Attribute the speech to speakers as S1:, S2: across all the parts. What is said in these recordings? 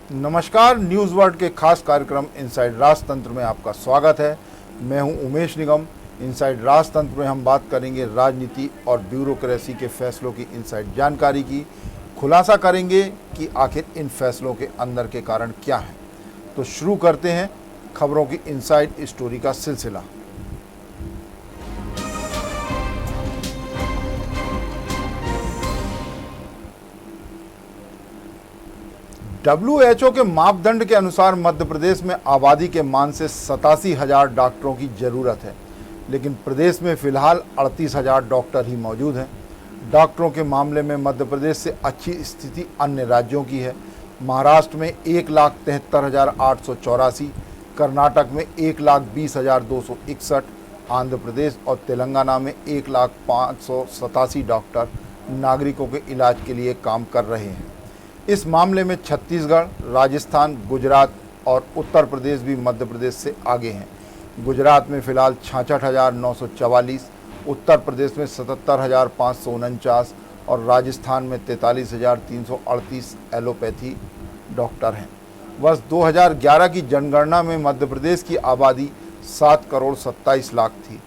S1: नमस्कार, news world के खास कार्यक्रम इनसाइड राजतंत्र में आपका स्वागत है। मैं हूं उमेश निगम। इनसाइड राजतंत्र में हम बात करेंगे राजनीति और ब्यूरोक्रेसी के फैसलों की इनसाइड जानकारी की। खुलासा करेंगे कि आखिर इन फैसलों के अंदर के कारण क्या हैं। तो शुरू करते हैं खबरों की इनसाइड स्टोरी का सिलसिला। WHO के मापदंड के अनुसार मध्य प्रदेश में आबादी के मान से 87,000 डॉक्टरों की ज़रूरत है, लेकिन प्रदेश में फिलहाल 38,000 डॉक्टर ही मौजूद हैं। डॉक्टरों के मामले में मध्य प्रदेश से अच्छी स्थिति अन्य राज्यों की है। महाराष्ट्र में 1,73,884, कर्नाटक में 1,20,261, आंध्र प्रदेश और तेलंगाना में 1,05,87 डॉक्टर नागरिकों के इलाज के लिए काम कर रहे हैं। इस मामले में छत्तीसगढ़, राजस्थान, गुजरात और उत्तर प्रदेश भी मध्य प्रदेश से आगे हैं। गुजरात में फ़िलहाल 66,944, उत्तर प्रदेश में 77,549 और राजस्थान में 43,338 एलोपैथी डॉक्टर हैं। वर्ष 2011 की जनगणना में मध्य प्रदेश की आबादी 7,27,00,000 थी,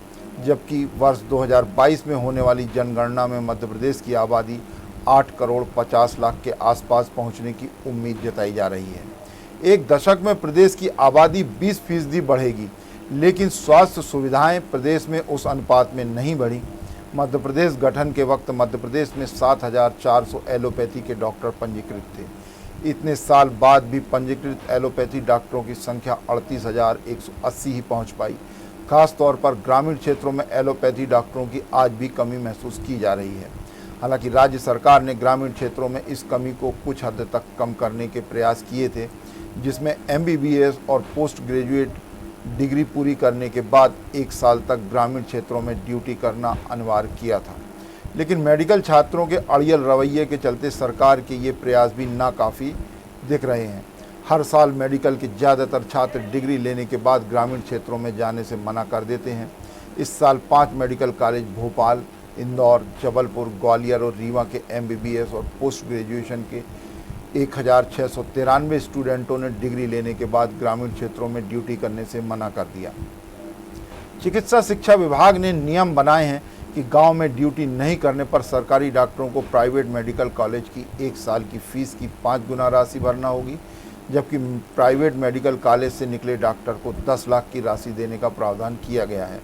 S1: जबकि वर्ष 2022 में होने वाली जनगणना में मध्य प्रदेश की आबादी 8,50,00,000 के आसपास पहुंचने की उम्मीद जताई जा रही है। एक दशक में प्रदेश की आबादी 20% बढ़ेगी, लेकिन स्वास्थ्य सुविधाएं प्रदेश में उस अनुपात में नहीं बढ़ी। मध्य प्रदेश गठन के वक्त मध्य प्रदेश में 7,400 एलोपैथी के डॉक्टर पंजीकृत थे। इतने साल बाद भी पंजीकृत एलोपैथी डॉक्टरों की संख्या 38,180 ही पहुँच पाई। खास तौर पर ग्रामीण क्षेत्रों में एलोपैथी डॉक्टरों की आज भी कमी महसूस की जा रही है। हालांकि राज्य सरकार ने ग्रामीण क्षेत्रों में इस कमी को कुछ हद तक कम करने के प्रयास किए थे, जिसमें MBBS और पोस्ट ग्रेजुएट डिग्री पूरी करने के बाद 1 साल तक ग्रामीण क्षेत्रों में ड्यूटी करना अनिवार्य किया था। लेकिन मेडिकल छात्रों के अड़ियल रवैये के चलते सरकार के ये प्रयास भी नाकाफ़ी दिख रहे हैं। हर साल मेडिकल के ज़्यादातर छात्र डिग्री लेने के बाद ग्रामीण क्षेत्रों में जाने से मना कर देते हैं। इस साल 5 मेडिकल कॉलेज भोपाल, इंदौर, जबलपुर, ग्वालियर और रीवा के MBBS और पोस्ट ग्रेजुएशन के 1,693 स्टूडेंटों ने डिग्री लेने के बाद ग्रामीण क्षेत्रों में ड्यूटी करने से मना कर दिया। चिकित्सा शिक्षा विभाग ने नियम बनाए हैं कि गांव में ड्यूटी नहीं करने पर सरकारी डॉक्टरों को प्राइवेट मेडिकल कॉलेज की 1 साल की फीस की 5 गुना राशि भरना होगी, जबकि प्राइवेट मेडिकल कॉलेज से निकले डॉक्टर को 10 लाख की राशि देने का प्रावधान किया गया है।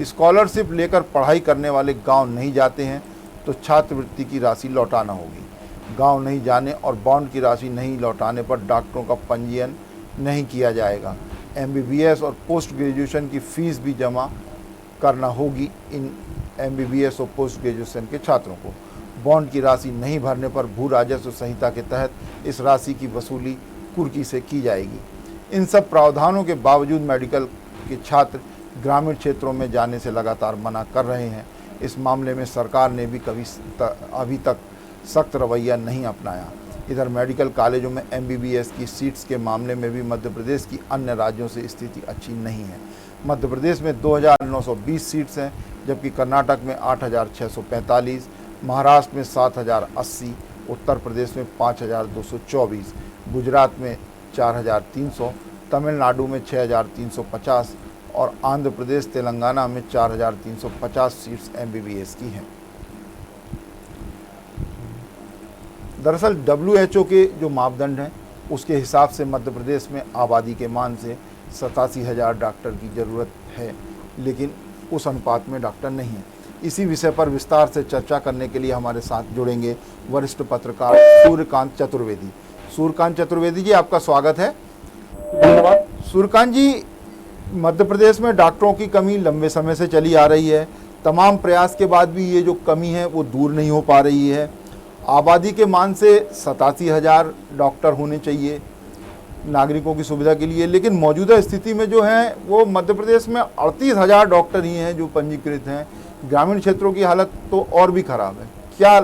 S1: स्कॉलरशिप लेकर पढ़ाई करने वाले गांव नहीं जाते हैं तो छात्रवृत्ति की राशि लौटाना होगी। गांव नहीं जाने और बॉन्ड की राशि नहीं लौटाने पर डॉक्टरों का पंजीयन नहीं किया जाएगा। MBBS और पोस्ट ग्रेजुएशन की फ़ीस भी जमा करना होगी इन MBBS और पोस्ट ग्रेजुएशन के छात्रों को। बॉन्ड की राशि नहीं भरने पर भू राजस्व संहिता के तहत इस राशि की वसूली कुर्की से की जाएगी। इन सब प्रावधानों के बावजूद मेडिकल के छात्र ग्रामीण क्षेत्रों में जाने से लगातार मना कर रहे हैं। इस मामले में सरकार ने भी अभी तक सख्त रवैया नहीं अपनाया। इधर मेडिकल कॉलेजों में MBBS की सीट्स के मामले में भी मध्य प्रदेश की अन्य राज्यों से स्थिति अच्छी नहीं है। मध्य प्रदेश में 2,920 सीट्स हैं, जबकि कर्नाटक में 8,645, महाराष्ट्र में 7,080, उत्तर प्रदेश में 5,224, गुजरात में 4,300, तमिलनाडु में 6,350 और आंध्र प्रदेश, तेलंगाना में 4,350 सीट्स MBBS की हैं। दरअसल WHO के जो मापदंड हैं उसके हिसाब से मध्य प्रदेश में आबादी के मान से 87,000 डॉक्टर की ज़रूरत है, लेकिन उस अनुपात में डॉक्टर नहीं है। इसी विषय पर विस्तार से चर्चा करने के लिए हमारे साथ जुड़ेंगे वरिष्ठ पत्रकार सूर्यकांत चतुर्वेदी। सूर्यकांत चतुर्वेदी जी, आपका स्वागत है।
S2: धन्यवाद।
S1: सूर्यकांत जी, मध्य प्रदेश में डॉक्टरों की कमी लंबे समय से चली आ रही है। तमाम प्रयास के बाद भी ये जो कमी है वो दूर नहीं हो पा रही है। आबादी के मान से 87,000 डॉक्टर होने चाहिए नागरिकों की सुविधा के लिए, लेकिन मौजूदा स्थिति में जो है वो मध्य प्रदेश में 38,000 डॉक्टर ही हैं जो पंजीकृत हैं। ग्रामीण क्षेत्रों की हालत तो और भी खराब है। क्या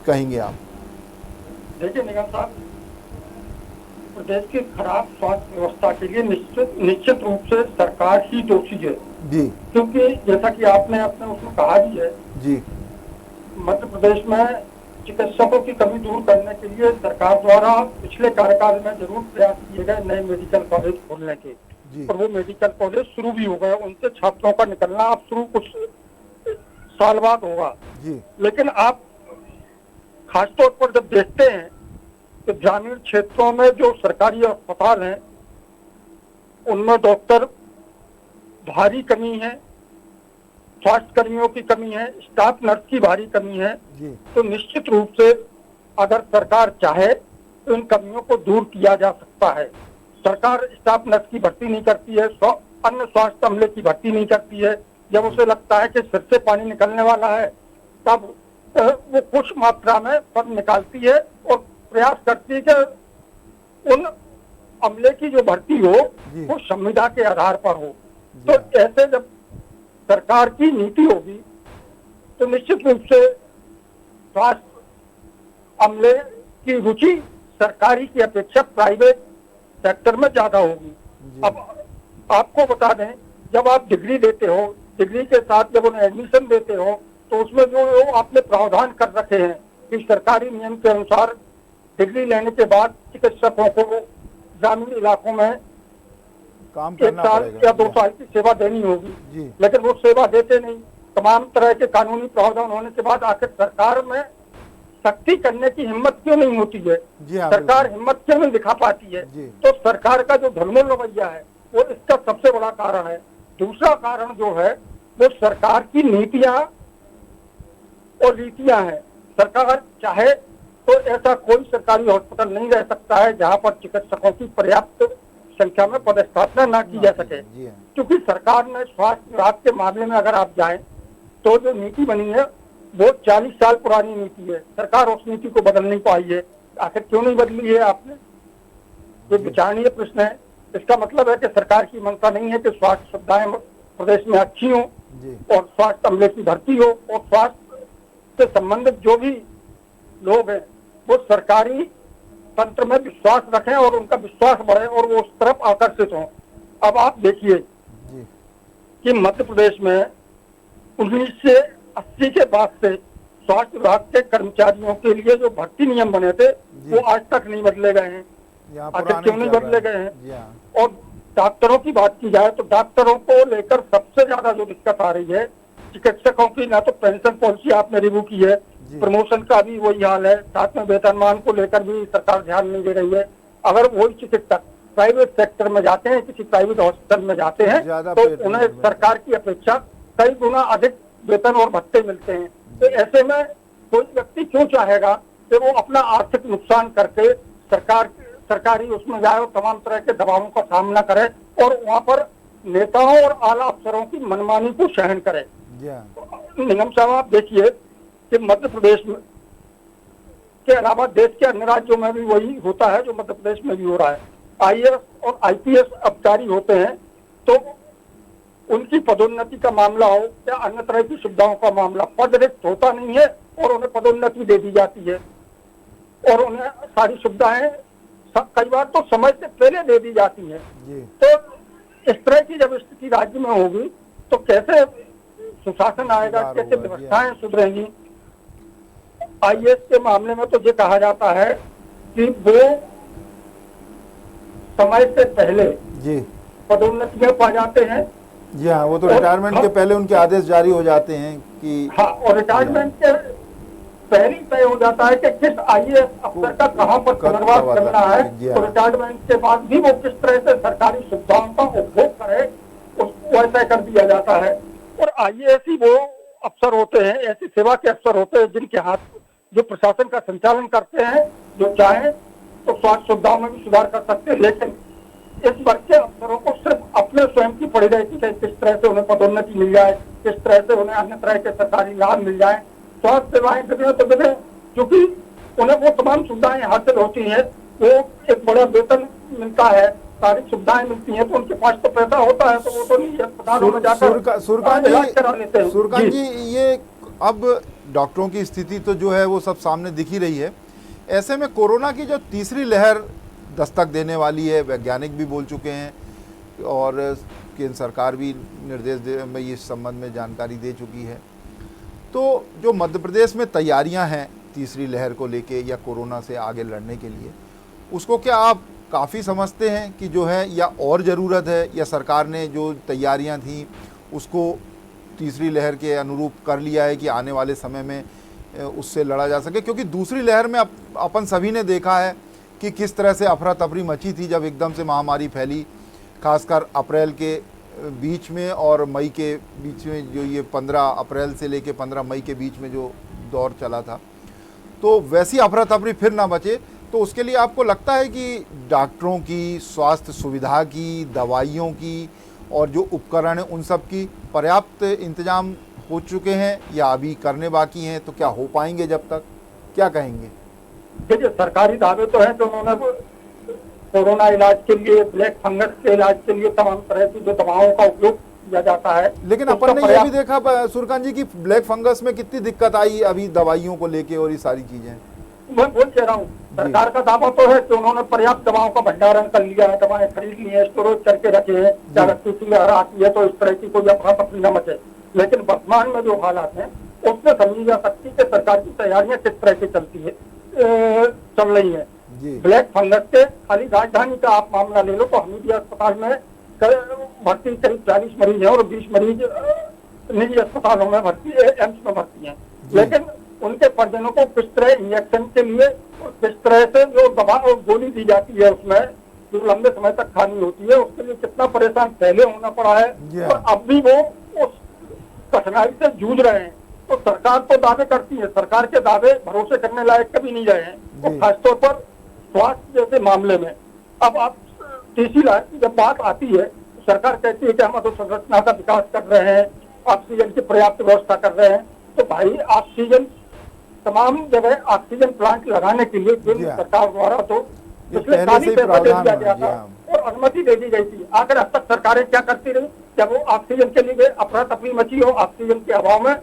S1: कहेंगे आप?
S2: देखिए निगम साहब, प्रदेश की खराब स्वास्थ्य व्यवस्था के लिए निश्चित रूप से सरकार ही दोषी है
S1: जी,
S2: क्योंकि जैसा कि आपने अपने उसमें कहा भी है
S1: जी,
S2: मध्य प्रदेश में चिकित्सकों की कमी दूर करने के लिए सरकार द्वारा पिछले कार्यकाल में जरूर प्रयास किए गए नए मेडिकल कॉलेज खोलने के,
S1: जी
S2: और वो मेडिकल कॉलेज शुरू भी हो गए, उनसे छात्रों का निकलना अब शुरू कुछ साल बाद होगा।
S1: जी
S2: लेकिन आप खासतौर पर जब देखते हैं तो ग्रामीण क्षेत्रों में जो सरकारी अस्पताल हैं उनमें डॉक्टर भारी कमी है, स्वास्थ्य कर्मियों की कमी है, स्टाफ नर्स की भारी कमी है।
S1: जी
S2: तो निश्चित रूप से अगर सरकार चाहे तो इन कमियों को दूर किया जा सकता है। सरकार स्टाफ नर्स की भर्ती नहीं करती है, अन्य स्वास्थ्य अमले की भर्ती नहीं करती है। जब उसे लगता है कि सिर से पानी निकलने वाला है तब वो कुछ मात्रा में पद निकालती है और प्रयास करती है कि उन अमले की जो भर्ती हो
S1: जी।
S2: वो संविदा के आधार पर हो।
S1: जी।
S2: तो ऐसे जब सरकार की नीति होगी तो निश्चित रूप से स्वास्थ्य अमले की रुचि सरकारी की अपेक्षा प्राइवेट सेक्टर में ज्यादा होगी।
S1: जी।
S2: अब आपको बता दें, जब आप डिग्री देते हो, डिग्री के साथ जब उन्हें एडमिशन देते हो तो उसमें जो आपने प्रावधान कर रखे हैं कि सरकारी नियम के अनुसार डिग्री लेने के बाद चिकित्सकों को ग्रामीण इलाकों में
S1: काम
S2: 1
S1: करना
S2: साल
S1: पड़ेगा।
S2: या 2 साल की सेवा देनी होगी,
S1: जी
S2: लेकिन वो सेवा देते नहीं। तमाम तरह के कानूनी प्रावधान होने के बाद आखिर सरकार में सख्ती करने की हिम्मत क्यों नहीं होती है?
S1: जी हाँ,
S2: सरकार
S1: बिल्कुल।
S2: हिम्मत क्यों नहीं दिखा पाती है?
S1: जी।
S2: तो सरकार का जो ढलमुल रवैया है वो इसका सबसे बड़ा कारण है। दूसरा कारण जो है वो सरकार की नीतियां और रीतियां हैं। सरकार चाहे तो ऐसा कोई सरकारी हॉस्पिटल नहीं रह सकता है जहां पर चिकित्सकों की पर्याप्त संख्या में पदस्थापना ना की जा सके,
S1: जी हाँ।
S2: क्योंकि सरकार ने स्वास्थ्य विभाग के मामले में अगर आप जाएं तो जो नीति बनी है वो 40 साल पुरानी नीति है। सरकार उस नीति को बदल नहीं पाई है। आखिर क्यों नहीं बदली है आपने? ये विचारणीय प्रश्न है। इसका मतलब है कि सरकार की मंशा नहीं है कि स्वास्थ्य सुविधाएं प्रदेश में अच्छी हो
S1: जी
S2: और स्वास्थ्य अमले की भर्ती हो और स्वास्थ्य से संबंधित जो भी लोग हैं वो सरकारी तंत्र में विश्वास रखें और उनका विश्वास बढ़े और वो उस तरफ आकर्षित हों। अब आप देखिए
S1: जी
S2: कि मध्य प्रदेश में 1980 के बाद से स्वास्थ्य विभाग के कर्मचारियों के लिए जो भर्ती नियम बने थे वो आज तक नहीं बदले गए हैं।
S1: यहाँ
S2: आखिर
S1: पुराने
S2: क्यों नहीं
S1: चल रहा
S2: बदले
S1: है।
S2: गए हैं?
S1: जी हाँ।
S2: और डॉक्टरों की बात की जाए तो डॉक्टरों को लेकर सबसे ज्यादा जो दिक्कत आ रही है, चिकित्सकों की ना तो पेंशन पॉलिसी आपने रिव्यू की है,
S1: जी।
S2: प्रमोशन का भी वही हाल है, साथ में वेतनमान को लेकर भी सरकार ध्यान नहीं दे रही है। अगर वही चिकित्सक प्राइवेट सेक्टर में जाते हैं, किसी प्राइवेट हॉस्पिटल में जाते हैं
S1: ज्यादा
S2: तो
S1: पेड
S2: उन्हें
S1: नहीं मिलता।
S2: सरकार की अपेक्षा कई गुना अधिक वेतन और भत्ते मिलते हैं। तो ऐसे में कोई व्यक्ति क्यों चाहेगा कि वो अपना आर्थिक नुकसान करके सरकारी उसमें जाए और तमाम तरह के दबावों का सामना करे और वहाँ पर नेताओं और आला अफसरों की मनमानी को सहन करे।
S1: जी हाँ।
S2: निगम साहब आप देखिए कि मध्य प्रदेश में के अलावा देश के अन्य राज्यों में भी वही होता है जो मध्य प्रदेश में भी हो रहा है। आईएएस और आईपीएस अधिकारी होते हैं तो उनकी पदोन्नति का मामला हो या अन्य तरह की सुविधाओं का मामला, पद रिक्त होता नहीं है और उन्हें पदोन्नति दे दी जाती है और उन्हें सारी सुविधाएं कई बार तो समय से पहले दे दी जाती है।
S1: जी
S2: तो इस तरह की जब स्थिति राज्य में होगी तो कैसे सुशासन आएगा,
S1: सुधार
S2: कैसे
S1: होगा,
S2: व्यवस्थाएं सुधरेंगी? आईएएस के मामले में तो ये कहा जाता है कि वो समय से पहले
S1: जी
S2: पदोन्नति में पा जाते हैं।
S1: जी हाँ, वो तो
S2: और
S1: रिटायरमेंट के पहले उनके आदेश जारी हो जाते हैं कि
S2: हाँ, और रिटायरमेंट के पहले ही तय हो जाता है कि किस आईएएस अफसर का कहाँ पर पुनर्वास करना है।
S1: जी हाँ।
S2: तो रिटायरमेंट के बाद भी वो किस तरह से सरकारी सुविधाओं का उपभोग करे उसको तय कर दिया जाता है। और आईएएस ही वो अफसर होते हैं, ऐसी सेवा के अफसर होते हैं जिनके हाथ जो प्रशासन का संचालन करते हैं, जो चाहे तो स्वास्थ्य सुविधाओं में भी सुधार कर सकते हैं। लेकिन इस वर्ग के अफसरों को सिर्फ अपने स्वयं की पड़ी रहती है किस तरह से उन्हें पदोन्नति मिल जाए, किस तरह से उन्हें अन्य तरह के सरकारी लाभ मिल जाए, स्वास्थ्य सेवाएं बिगड़े तो बिगड़े, क्योंकि उन्हें वो तमाम सुविधाएं हासिल होती है, वो एक बड़ा वेतन मिलता है, सारी सुविधाएं मिलती हैं, तो उनके पास तो पैसा होता है तो वो तो नहीं अस्पतालों में जाकर इलाज करा लेते हैं।
S1: सुरकान जी, ये अब डॉक्टरों की स्थिति तो जो है वो सब सामने दिख ही रही है। ऐसे में कोरोना की जो तीसरी लहर दस्तक देने वाली है, वैज्ञानिक भी बोल चुके हैं और केंद्र सरकार भी निर्देश में इस संबंध में जानकारी दे चुकी है। तो जो मध्य प्रदेश में तैयारियां हैं तीसरी लहर को लेके या कोरोना से आगे लड़ने के लिए, उसको क्या आप काफ़ी समझते हैं कि जो है या और ज़रूरत है, या सरकार ने जो तैयारियां थी उसको तीसरी लहर के अनुरूप कर लिया है कि आने वाले समय में उससे लड़ा जा सके? क्योंकि दूसरी लहर में अपन सभी ने देखा है कि किस तरह से अफरा तफरी मची थी जब एकदम से महामारी फैली, खासकर अप्रैल के बीच में और मई के बीच में, जो ये 15 अप्रैल से लेके 15 मई के बीच में जो दौर चला था, तो वैसी अफरा तफरी फिर ना बचे। तो उसके लिए आपको लगता है कि डॉक्टरों की, स्वास्थ्य सुविधा की, दवाइयों की और जो उपकरण हैं उन सब की पर्याप्त इंतजाम हो चुके हैं या अभी करने बाकी हैं? तो क्या हो पाएंगे जब तक, क्या कहेंगे?
S2: देखिए, सरकारी दावे तो हैं कि उन्होंने कोरोना इलाज के लिए, ब्लैक फंगस के इलाज के लिए तमाम तरह की जो दवाओं का उपयोग किया जाता है,
S1: लेकिन अपन ने ये भी देखा सुरकांत जी की ब्लैक फंगस में कितनी दिक्कत आई अभी दवाइयों को लेके और ये सारी चीजें।
S2: मैं बोल कह रहा हूँ, सरकार का दावा तो है कि उन्होंने पर्याप्त दवाओं का भंडारण कर लिया है, दवाएं खरीद ली है, स्टोरेज करके रखे हैं, अगर किसी लहर आती है तो इस तरह की कोई अफरा तफरी न मचे। लेकिन वर्तमान में जो हालात हैं उसमें समझी जा सकती है कि सरकार की तैयारियां किस तरह की चल रही है। ब्लैक फंगस के खाली राजधानी का आप मामला ले लो तो हमीदिया अस्पताल में भर्ती करीब 40 मरीज हैं और 20 मरीज निजी अस्पतालों में भर्ती, एम्स में भर्ती हैं। लेकिन उनके परिजनों को किस तरह इंजेक्शन के लिए और किस तरह से जो दवा और गोली दी जाती है उसमें जो लंबे समय तक खानी होती है, उसके लिए कितना परेशान पहले होना पड़ा है और अब भी वो उस कठिनाई से जूझ रहे हैं। तो सरकार तो दावे करती है, सरकार के दावे भरोसे करने लायक कभी नहीं रहे हैं, तो खासतौर पर स्वास्थ्य जैसे मामले में। अब आप तीसरी लहर की जब बात आती है, सरकार कहती है कि हम अधोसंरचना का विकास कर रहे हैं, ऑक्सीजन की पर्याप्त व्यवस्था कर रहे हैं। तो भाई, ऑक्सीजन तमाम जगह ऑक्सीजन प्लांट लगाने के लिए केंद्र सरकार द्वारा तो पिछले 40 पैसा दे दिया गया था और अनुमति दे दी गई थी। आखिर अब तक सरकारें क्या करती रही? जब वो ऑक्सीजन के लिए अफरा तफरी मची हो, ऑक्सीजन के अभाव में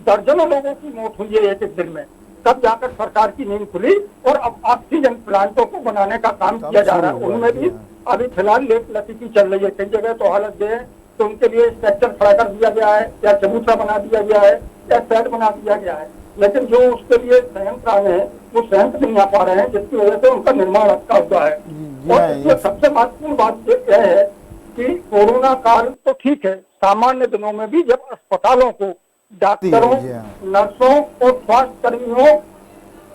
S2: दर्जनों लोगों की मौत हुई है एक दिन में, तब जाकर सरकार की नींद खुली और अब ऑक्सीजन प्लांटों को बनाने का काम किया जा रहा है। उनमें भी अभी फिलहाल लेट लतीफी चल रही है, कई जगह तो हालत ये है तो उनके लिए स्ट्रक्चर खड़ा कर दिया गया है या चबूतरा बना दिया गया है या शेड बना दिया गया है, लेकिन जो उसके लिए संयंत्र आए हैं वो संयंत्र नहीं आ पा रहे हैं, जिसकी वजह से उनका निर्माण अटका हुआ है। और इसमें सबसे महत्वपूर्ण बात यह है कि कोरोना काल तो ठीक है, सामान्य दिनों में भी जब अस्पतालों को डॉक्टरों, नर्सों और स्वास्थ्य कर्मियों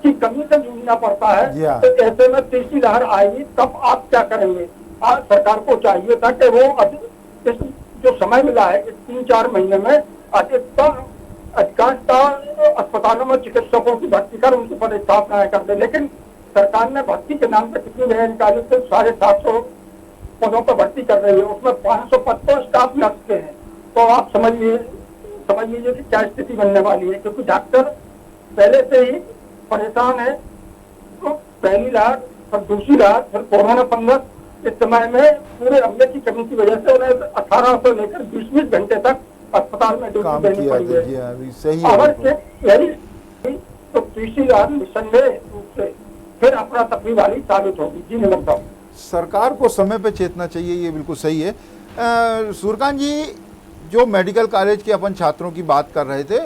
S2: की कमी से जूझना पड़ता है, तो ऐसे में तीसरी लहर आएगी तब आप क्या करेंगे? आज सरकार को चाहिए था कि वो इस जो समय मिला है, इस 3-4 महीने में अधिकांशता अस्पतालों में चिकित्सकों की भर्ती कर उनकी पदस्थापनाएं कर दे। लेकिन सरकार ने भर्ती के नाम पर कितनी जगह निकाली? तो 750 पदों पर भर्ती कर रही है, उसमें 500 पद तो स्टाफ नर्स के हैं। तो आप समझ लीजिए कि क्या स्थिति बनने वाली है, क्योंकि डॉक्टर पहले से ही परेशान है। तो पहली लहर, फिर दूसरी लहर, फिर कोरोना फंगस, इस समय में पूरे अमले की कमी की वजह से उन्हें 18 से लेकर 20 घंटे तक अस्पताल में ड्यूटी देनी पड़ी है। अगर यही तो तीसरी लहर निसंदेह रूप से फिर अफरा तफरी वाली साबित होगी। जी निगम साहब,
S1: सरकार को समय पे चेतना चाहिए, ये बिल्कुल सही है। सुरकांत जी, जो मेडिकल कॉलेज के अपन छात्रों की बात कर रहे थे,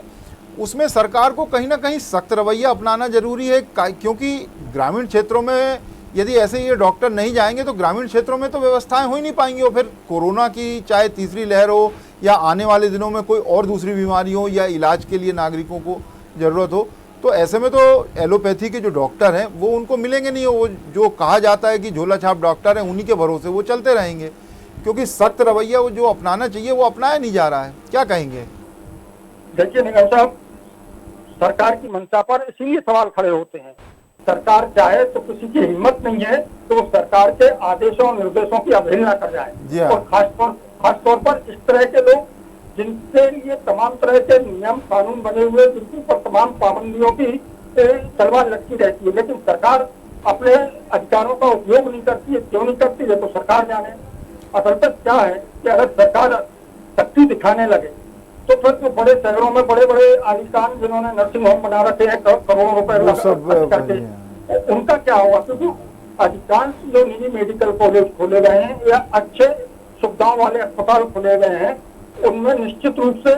S1: उसमें सरकार को कहीं ना कहीं सख्त रवैया अपनाना जरूरी है, क्योंकि ग्रामीण क्षेत्रों में यदि ऐसे ये डॉक्टर नहीं जाएंगे तो ग्रामीण क्षेत्रों में तो व्यवस्थाएं हो ही नहीं पाएंगी। और फिर कोरोना की चाहे तीसरी लहर हो या आने वाले दिनों में कोई और दूसरी बीमारी हो या इलाज के लिए नागरिकों को ज़रूरत हो, तो ऐसे में तो एलोपैथी के जो डॉक्टर हैं वो उनको मिलेंगे नहीं। वो जो कहा जाता है कि झोला छाप डॉक्टर हैं, उन्हीं के भरोसे वो चलते रहेंगे, क्योंकि सख्त रवैया वो जो अपनाना चाहिए वो अपनाया नहीं जा रहा है। क्या कहेंगे?
S2: देखिए निगम साहब, सरकार की मंशा पर इसीलिए सवाल खड़े होते हैं। सरकार चाहे तो किसी की हिम्मत नहीं है तो वो सरकार के आदेशों और निर्देशों की अवहेलना कर जाए। और खासतौर पर इस तरह के लोग जिनके लिए तमाम तरह के नियम कानून बने हुए, जिनके ऊपर तमाम पाबंदियों की तलवार लटकी रहती है, लेकिन सरकार अपने अधिकारों का उपयोग नहीं करती है। क्यों नहीं करती है तो सरकार जाने। असल में क्या है कि अगर सरकार शक्ति दिखाने लगे तो फिर जो बड़े शहरों में बड़े बड़े आलिशान जिन्होंने नर्सिंग होम बना रखे हैं करोड़ों रुपए करके, उनका क्या होगा? क्योंकि अधिकांश जो निजी मेडिकल कॉलेज खोले गए हैं या अच्छे सुविधाओं वाले अस्पताल खोले गए हैं, उनमें निश्चित रूप से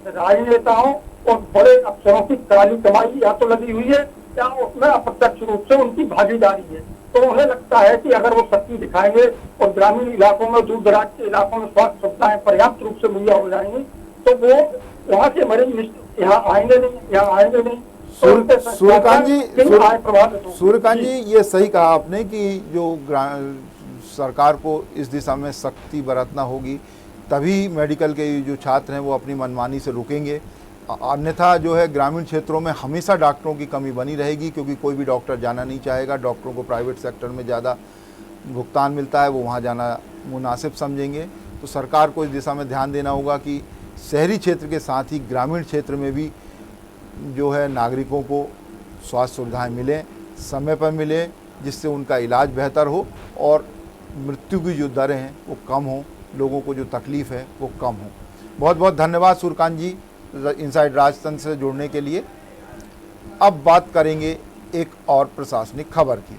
S2: राजनेताओं और बड़े अफसरों की काली कमाई या तो लगी हुई है या उसमें अप्रत्यक्ष रूप से उनकी भागीदारी है। तो उन्हें लगता है कि अगर वो शक्ति दिखाएंगे और ग्रामीण इलाकों में, दूर दराज के इलाकों में स्वास्थ्य सुविधाएं पर्याप्त रूप से मुहैया हो जाएंगी तो वो वहाँ के मरीज यहाँ आएंगे नहीं।
S1: सूर्यकांत जी, ये सही कहा आपने कि जो सरकार को इस दिशा में सख्ती बरतना होगी, तभी मेडिकल के जो छात्र हैं वो अपनी मनमानी से रुकेंगे। अन्यथा जो है ग्रामीण क्षेत्रों में हमेशा डॉक्टरों की कमी बनी रहेगी, क्योंकि कोई भी डॉक्टर जाना नहीं चाहेगा। डॉक्टरों को प्राइवेट सेक्टर में ज़्यादा भुगतान मिलता है, वो वहाँ जाना मुनासिब समझेंगे। तो सरकार को इस दिशा में ध्यान देना होगा कि शहरी क्षेत्र के साथ ही ग्रामीण क्षेत्र में भी जो है नागरिकों को स्वास्थ्य सुविधाएं मिलें, समय पर मिले, जिससे उनका इलाज बेहतर हो और मृत्यु की जो दरें हैं वो कम हो, लोगों को जो तकलीफ़ है वो कम हो। बहुत बहुत धन्यवाद सूर्यकांत जी इनसाइड राजतंत्र से जुड़ने के लिए। अब बात करेंगे एक और प्रशासनिक खबर की।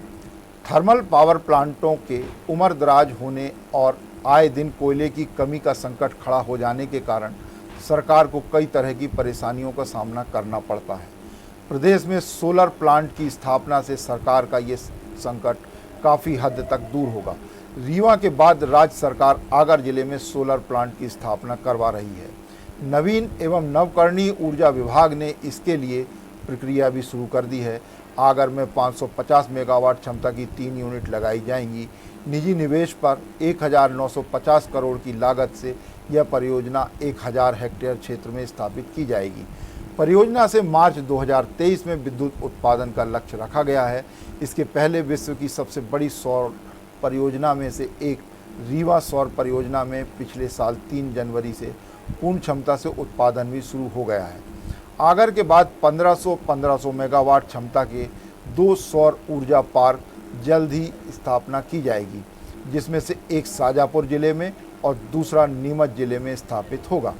S1: थर्मल पावर प्लांटों के उम्र दराज होने और आए दिन कोयले की कमी का संकट खड़ा हो जाने के कारण सरकार को कई तरह की परेशानियों का सामना करना पड़ता है। प्रदेश में सोलर प्लांट की स्थापना से सरकार का ये संकट काफ़ी हद तक दूर होगा। रीवा के बाद राज्य सरकार आगर जिले में सोलर प्लांट की स्थापना करवा रही है। नवीन एवं नवकरणीय ऊर्जा विभाग ने इसके लिए प्रक्रिया भी शुरू कर दी है। आगर में 550 मेगावाट क्षमता की 3 यूनिट लगाई जाएंगी। निजी निवेश पर 1950 करोड़ की लागत से यह परियोजना 1000 हेक्टेयर क्षेत्र में स्थापित की जाएगी। परियोजना से मार्च 2023 में विद्युत उत्पादन का लक्ष्य रखा गया है। इसके पहले विश्व की सबसे बड़ी सौर परियोजना में से एक रीवा सौर परियोजना में पिछले साल 3 जनवरी से पूर्ण क्षमता से उत्पादन भी शुरू हो गया है। आगर के बाद 1500 मेगावाट क्षमता के 2 सौर ऊर्जा पार्क जल्द ही स्थापना की जाएगी, जिसमें से एक शाजापुर जिले में और दूसरा नीमच जिले में स्थापित होगा।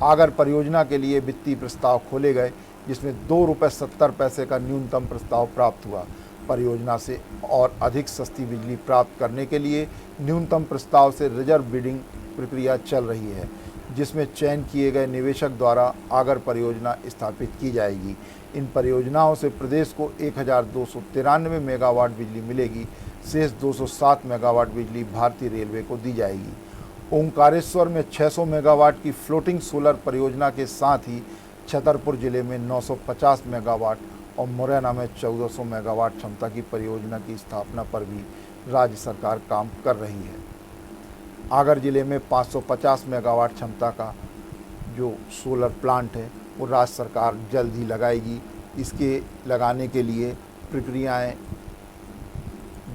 S1: आगर परियोजना के लिए वित्तीय प्रस्ताव खोले गए, जिसमें ₹2.70 का न्यूनतम प्रस्ताव प्राप्त हुआ। परियोजना से और अधिक सस्ती बिजली प्राप्त करने के लिए न्यूनतम प्रस्ताव से रिजर्व बिडिंग प्रक्रिया चल रही है, जिसमें चयन किए गए निवेशक द्वारा आगर परियोजना स्थापित की जाएगी। इन परियोजनाओं से प्रदेश को 1293 मेगावाट बिजली मिलेगी। शेष 207 मेगावाट बिजली भारतीय रेलवे को दी जाएगी। ओंकारेश्वर में 600 मेगावाट की फ्लोटिंग सोलर परियोजना के साथ ही छतरपुर जिले में 950 मेगावाट और मुरैना में 1400 मेगावाट क्षमता की परियोजना की स्थापना पर भी राज्य सरकार काम कर रही है। आगर जिले में 550 मेगावाट क्षमता का जो सोलर प्लांट है वो राज्य सरकार जल्द ही लगाएगी। इसके लगाने के लिए प्रक्रियाएं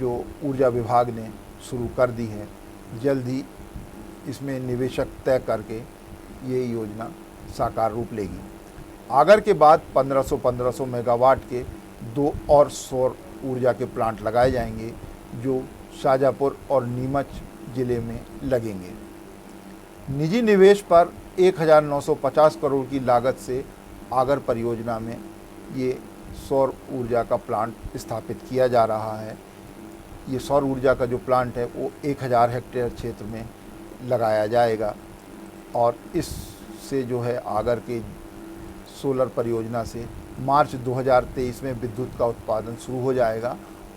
S1: जो ऊर्जा विभाग ने शुरू कर दी है। जल्द ही इसमें निवेशक तय करके ये योजना साकार रूप लेगी। आगर के बाद 1500 मेगावाट के 2 और सौर ऊर्जा के प्लांट लगाए जाएंगे, जो शाजापुर और नीमच जिले में लगेंगे। निजी निवेश पर 1950 करोड़ की लागत से आगर परियोजना में ये सौर ऊर्जा का प्लांट स्थापित किया जा रहा है। ये सौर ऊर्जा का जो प्लांट है वो 1000 हेक्टेयर क्षेत्र में लगाया जाएगा और इससे जो है आगर के सोलर परियोजना से मार्च 2023 में विद्युत का उत्पादन शुरू हो जाएगा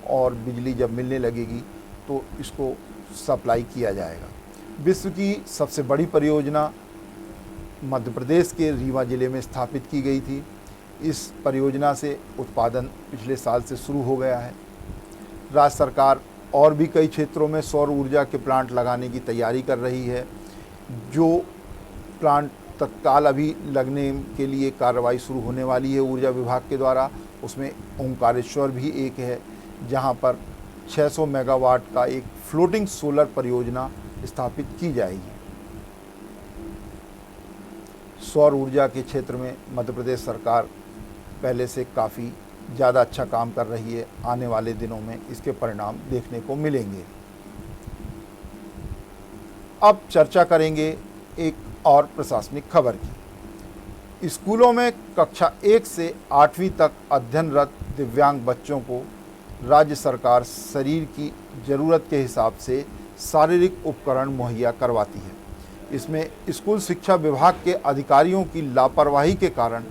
S1: और बिजली जब मिलने लगेगी तो इसको सप्लाई किया जाएगा। विश्व की सबसे बड़ी परियोजना मध्य प्रदेश के रीवा जिले में स्थापित की गई थी। इस परियोजना से उत्पादन पिछले साल से शुरू हो गया है। राज्य सरकार और भी कई क्षेत्रों में सौर ऊर्जा के प्लांट लगाने की तैयारी कर रही है। जो प्लांट तत्काल अभी लगने के लिए कार्रवाई शुरू होने वाली है ऊर्जा विभाग के द्वारा, उसमें ओंकारेश्वर भी एक है, जहां पर 600 मेगावाट का एक फ्लोटिंग सोलर परियोजना स्थापित की जाएगी। सौर ऊर्जा के क्षेत्र में मध्य प्रदेश सरकार पहले से काफ़ी ज़्यादा अच्छा काम कर रही है। आने वाले दिनों में इसके परिणाम देखने को मिलेंगे। अब चर्चा करेंगे एक और प्रशासनिक खबर की। स्कूलों में कक्षा 1 से 8वीं तक अध्ययनरत दिव्यांग बच्चों को राज्य सरकार शरीर की ज़रूरत के हिसाब से शारीरिक उपकरण मुहैया करवाती है। इसमें स्कूल शिक्षा विभाग के अधिकारियों की लापरवाही के कारण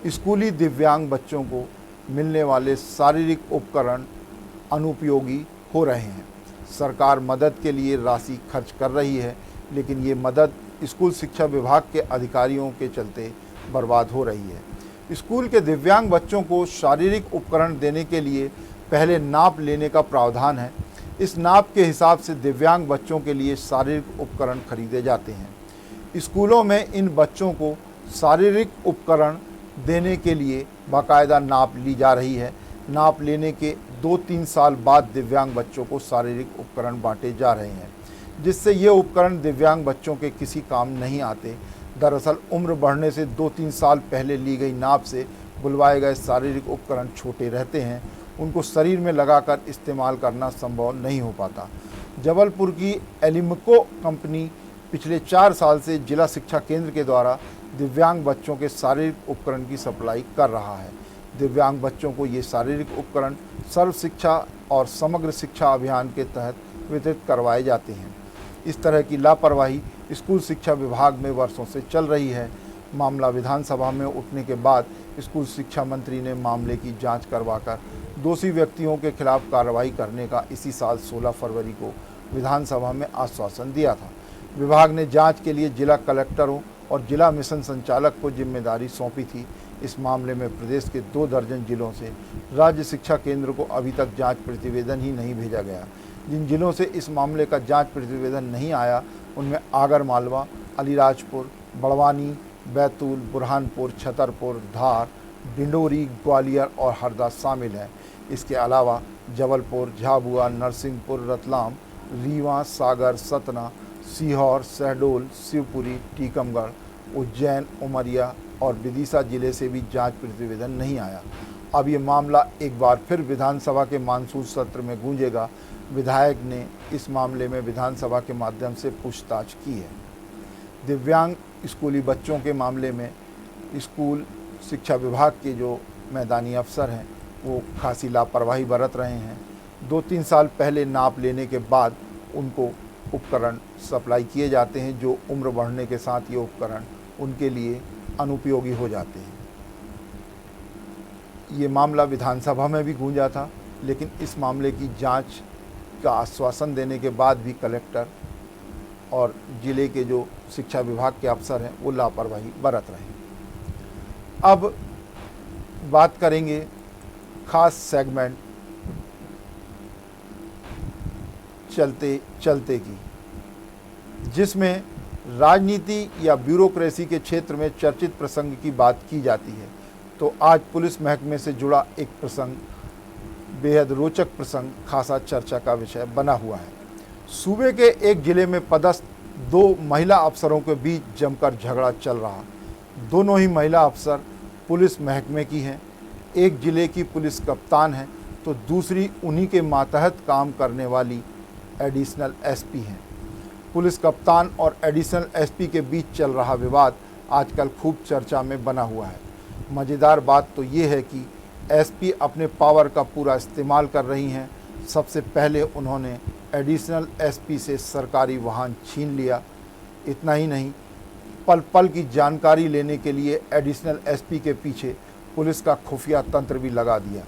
S1: स्कूली दिव्यांग बच्चों को मिलने वाले शारीरिक उपकरण अनुपयोगी हो रहे हैं। सरकार मदद के लिए राशि खर्च कर रही है, लेकिन ये मदद स्कूल शिक्षा विभाग के अधिकारियों के चलते बर्बाद हो रही है। स्कूल के दिव्यांग बच्चों को शारीरिक उपकरण देने के लिए पहले नाप लेने का प्रावधान है। इस नाप के हिसाब से दिव्यांग बच्चों के लिए शारीरिक उपकरण खरीदे जाते हैं। स्कूलों में इन बच्चों को शारीरिक उपकरण देने के लिए बाकायदा नाप ली जा रही है। नाप लेने के 2-3 साल बाद दिव्यांग बच्चों को शारीरिक उपकरण बांटे जा रहे हैं, जिससे ये उपकरण दिव्यांग बच्चों के किसी काम नहीं आते। दरअसल उम्र बढ़ने से 2-3 साल पहले ली गई नाप से बुलवाए गए शारीरिक उपकरण छोटे रहते हैं, उनको शरीर में लगाकर इस्तेमाल करना संभव नहीं हो पाता। जबलपुर की एलिमको कंपनी पिछले 4 साल से जिला शिक्षा केंद्र के द्वारा दिव्यांग बच्चों के शारीरिक उपकरण की सप्लाई कर रहा है। दिव्यांग बच्चों को ये शारीरिक उपकरण सर्व शिक्षा और समग्र शिक्षा अभियान के तहत वितरित करवाए जाते हैं। इस तरह की लापरवाही स्कूल शिक्षा विभाग में वर्षों से चल रही है। मामला विधानसभा में उठने के बाद स्कूल शिक्षा मंत्री ने मामले की जांच करवाकर दोषी व्यक्तियों के खिलाफ कार्रवाई करने का इसी साल 16 फरवरी को विधानसभा में आश्वासन दिया था। विभाग ने जांच के लिए जिला कलेक्टरों और जिला मिशन संचालक को जिम्मेदारी सौंपी थी। इस मामले में प्रदेश के 2 दर्जन जिलों से राज्य शिक्षा केंद्र को अभी तक जांच प्रतिवेदन ही नहीं भेजा गया। जिन जिलों से इस मामले का जांच प्रतिवेदन नहीं आया उनमें आगर मालवा, अलीराजपुर, बड़वानी, बैतूल, बुरहानपुर, छतरपुर, धार, डिंडोरी, ग्वालियर और हरदा शामिल हैं। इसके अलावा जबलपुर, झाबुआ, नरसिंहपुर, रतलाम, रीवा, सागर, सतना, सीहोर, शहडोल, शिवपुरी, टीकमगढ़, उज्जैन, उमरिया और विदिशा जिले से भी जांच प्रतिवेदन नहीं आया। अब ये मामला एक बार फिर विधानसभा के मानसून सत्र में गूंजेगा। विधायक ने इस मामले में विधानसभा के माध्यम से पूछताछ की है। दिव्यांग स्कूली बच्चों के मामले में स्कूल शिक्षा विभाग के जो मैदानी अफसर हैं वो खासी लापरवाही बरत रहे हैं। 2-3 साल पहले नाप लेने के बाद उनको उपकरण सप्लाई किए जाते हैं, जो उम्र बढ़ने के साथ ये उपकरण उनके लिए अनुपयोगी हो जाते हैं। ये मामला विधानसभा में भी गूंजा था, लेकिन इस मामले की जांच का आश्वासन देने के बाद भी कलेक्टर और जिले के जो शिक्षा विभाग के अफसर हैं वो लापरवाही बरत रहे हैं। अब बात करेंगे खास सेगमेंट चलते चलते की, जिसमें राजनीति या ब्यूरोक्रेसी के क्षेत्र में चर्चित प्रसंग की बात की जाती है। तो आज पुलिस महकमे से जुड़ा एक प्रसंग, बेहद रोचक प्रसंग, खासा चर्चा का विषय बना हुआ है। सूबे के एक जिले में पदस्थ 2 महिला अफसरों के बीच जमकर झगड़ा चल रहा। दोनों ही महिला अफसर पुलिस महकमे की हैं। एक जिले की पुलिस कप्तान है तो दूसरी उन्हीं के मातहत काम करने वाली एडिशनल एसपी हैं। पुलिस कप्तान और एडिशनल एसपी के बीच चल रहा विवाद आजकल खूब चर्चा में बना हुआ है। मज़ेदार बात तो ये है कि एसपी अपने पावर का पूरा इस्तेमाल कर रही हैं। सबसे पहले उन्होंने एडिशनल एसपी से सरकारी वाहन छीन लिया। इतना ही नहीं, पल पल की जानकारी लेने के लिए एडिशनल एसपी के पीछे पुलिस का खुफिया तंत्र भी लगा दिया।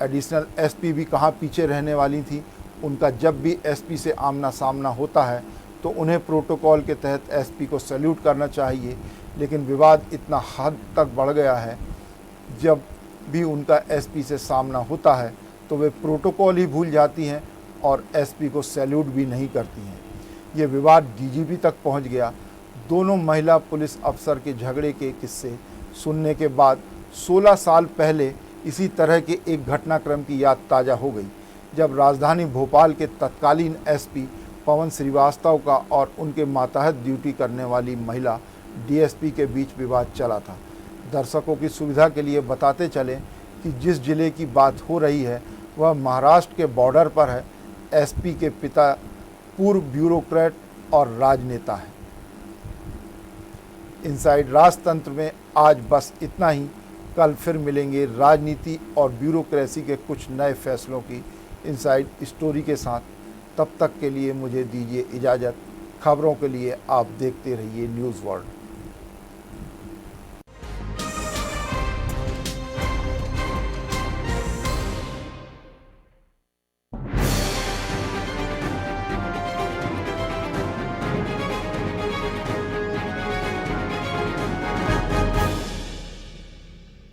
S1: एडिशनल एसपी भी कहाँ पीछे रहने वाली थी। उनका जब भी एसपी से आमना सामना होता है तो उन्हें प्रोटोकॉल के तहत एसपी को सैल्यूट करना चाहिए, लेकिन विवाद इतना हद तक बढ़ गया है, जब भी उनका एसपी से सामना होता है तो वे प्रोटोकॉल ही भूल जाती हैं और एसपी को सैल्यूट भी नहीं करती हैं। ये विवाद डीजीपी तक पहुंच गया। दोनों महिला पुलिस अफसर के झगड़े के किस्से सुनने के बाद 16 साल पहले इसी तरह के एक घटनाक्रम की याद ताज़ा हो गई, जब राजधानी भोपाल के तत्कालीन एसपी पवन श्रीवास्तव का और उनके मातहत ड्यूटी करने वाली महिला डीएसपी के बीच विवाद चला था। दर्शकों की सुविधा के लिए बताते चलें कि जिस जिले की बात हो रही है वह महाराष्ट्र के बॉर्डर पर है। एसपी के पिता पूर्व ब्यूरोक्रेट और राजनेता हैं। इनसाइड राजतंत्र में आज बस इतना ही। कल फिर मिलेंगे राजनीति और ब्यूरोक्रेसी के कुछ नए फैसलों की इनसाइड स्टोरी के साथ। तब तक के लिए मुझे दीजिए इजाज़त। खबरों के लिए आप देखते रहिए न्यूज़ वर्ल्ड।